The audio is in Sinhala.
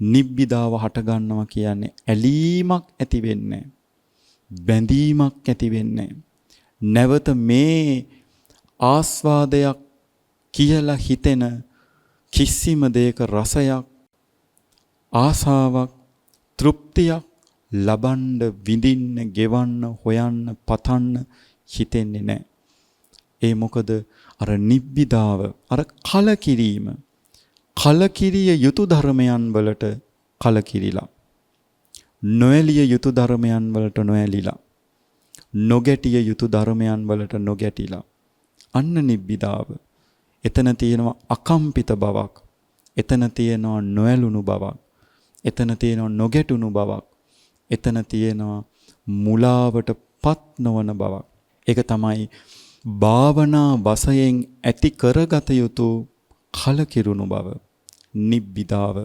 නිබ්බිදාව හට ගන්නවා කියන්නේ ඇලීමක් ඇති වෙන්නේ, බැඳීමක් ඇති වෙන්නේ. නැවත මේ ආස්වාදයක් කියලා හිතෙන කිසිම දෙයක රසයක්, ආසාවක්, තෘප්තියක් ලබන්න, විඳින්න, ගෙවන්න, හොයන්න, පතන්න හිතෙන්නේ නැහැ. ඒ මොකද අර නිබ්බිදාව, අර කලකිරීම, කලකිරිය යුතු ධර්මයන් වලට කලකිරිලා, නොඇලිය යුතු ධර්මයන් වලට නොඇලිලා, නොගැටිය යුතු ධර්මයන් වලට නොගැටිලා. අන්න නිබ්බිදාව. එතන තියෙනවා අකම්පිත බවක්. එතන තියෙනවා නොඇලුණු බවක්. එතන තියෙනවා නොගැටුණු බවක්. එතන තියෙනවා මුලාවටපත් නොවන බවක්. ඒක තමයි භාවනා වශයෙන් ඇති කරගත යුතු කලකිරුණු බව, නිබ්බිදාව.